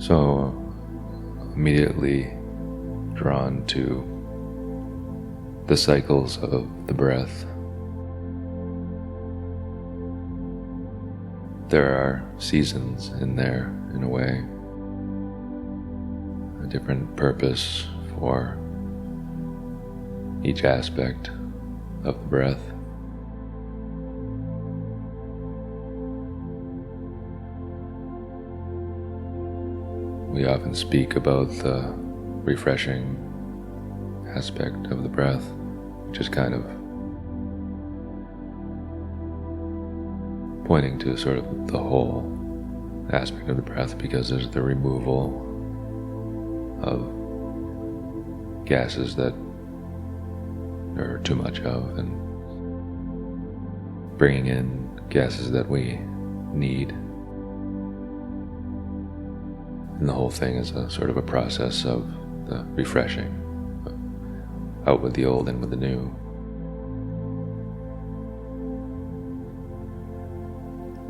So immediately drawn to the cycles of the breath. There are seasons in there, in a way, a different purpose for each aspect of the breath. We often speak about the refreshing aspect of the breath, which is kind of pointing to sort of the whole aspect of the breath, because there's the removal of gases that there are too much of, and bringing in gases that we need. And the whole thing is a sort of a process of the refreshing, out with the old, in with the new.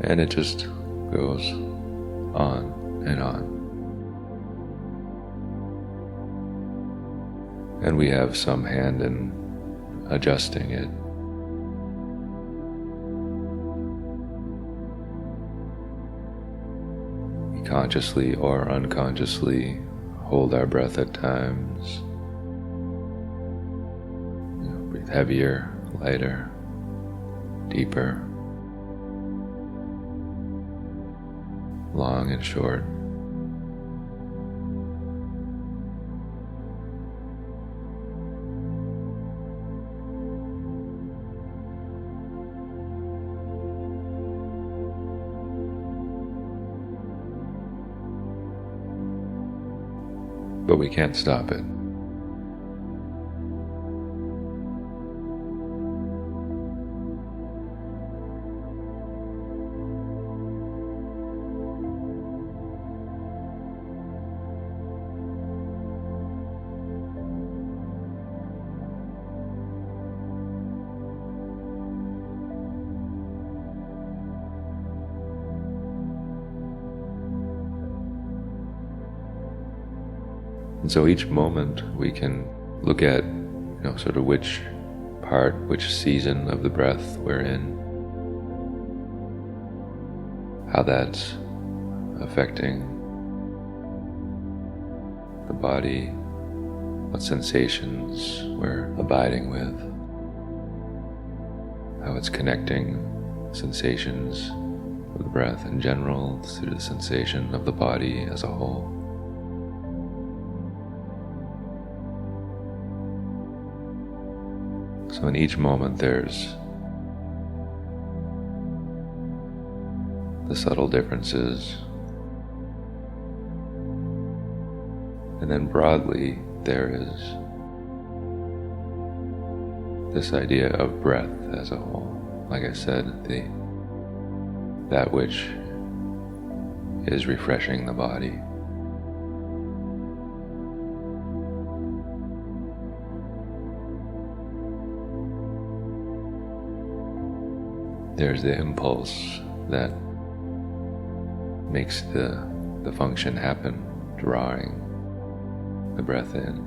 And it just goes on and on. And we have some hand in adjusting it. We consciously or unconsciously hold our breath at times. Breathe heavier, lighter, deeper, long and short. But we can't stop it. And so each moment we can look at, sort of which part, which season of the breath we're in, how that's affecting the body, what sensations we're abiding with, how it's connecting sensations of the breath in general to the sensation of the body as a whole. So in each moment there's the subtle differences, and then broadly there is this idea of breath as a whole. Like I said, that which is refreshing the body. There's the impulse that makes the function happen, drawing the breath in.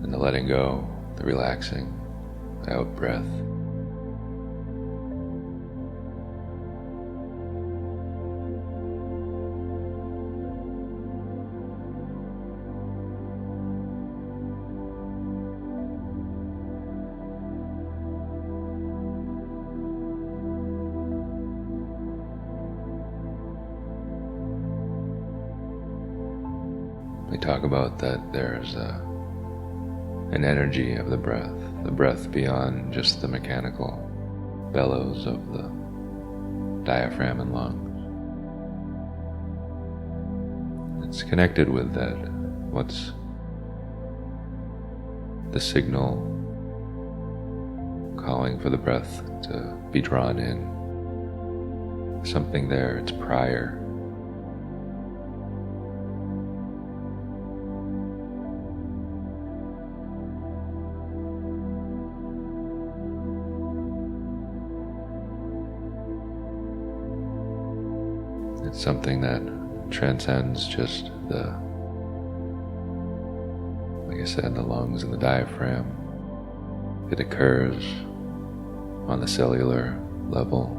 And the letting go, the relaxing, the out breath. We talk about that there's an energy of the breath beyond just the mechanical bellows of the diaphragm and lungs. It's connected with that. What's the signal calling for the breath to be drawn in? Something there, it's prior. It's something that transcends just like I said, the lungs and the diaphragm. It occurs on the cellular level.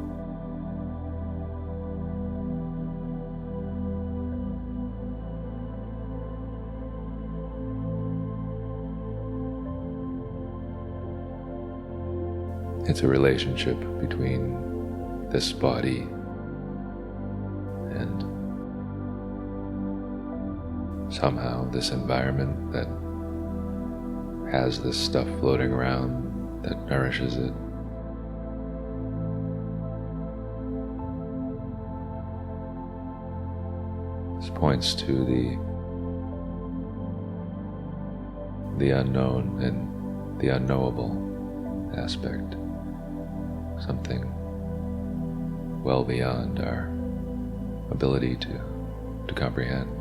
It's a relationship between this body and somehow this environment that has this stuff floating around that nourishes it. This points to the unknown and the unknowable aspect, something well beyond our ability to comprehend.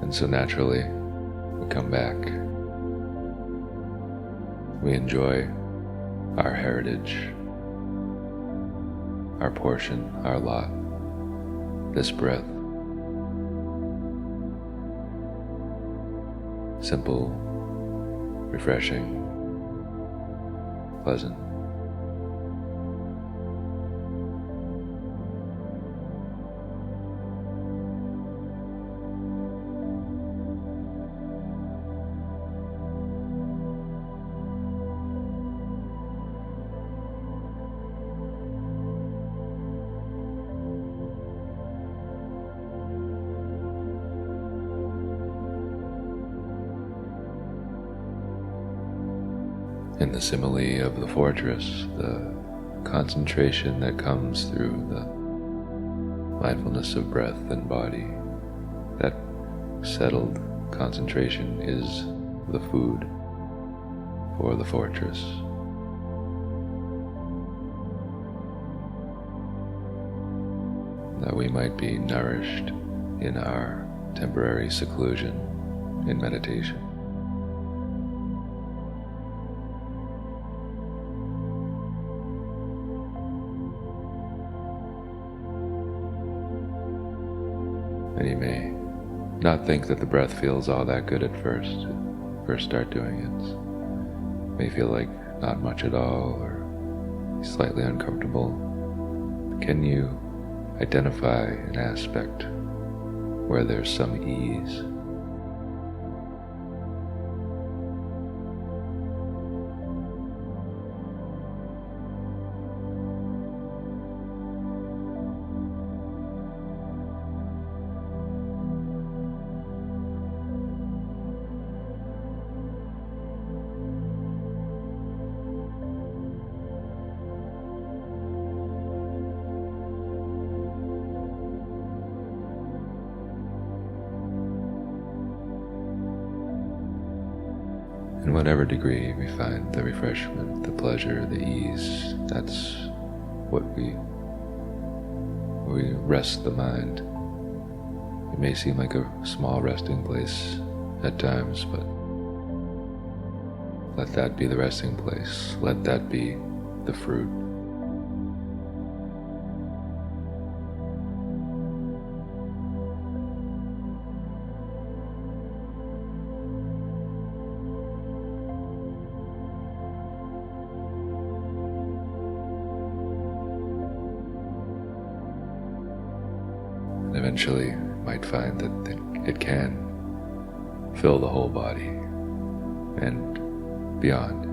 And so naturally, we come back. We enjoy our heritage, our portion, our lot, this breath. Simple, refreshing, pleasant. In the simile of the fortress, the concentration that comes through the mindfulness of breath and body, that settled concentration is the food for the fortress. That we might be nourished in our temporary seclusion in meditation. And you may not think that the breath feels all that good at first start doing it. It may feel like not much at all or slightly uncomfortable. Can you identify an aspect where there's some ease? In whatever degree we find the refreshment, the pleasure, the ease, that's what we rest the mind. It may seem like a small resting place at times, but let that be the resting place. Let that be the fruit. Eventually, you might find that it can fill the whole body and beyond.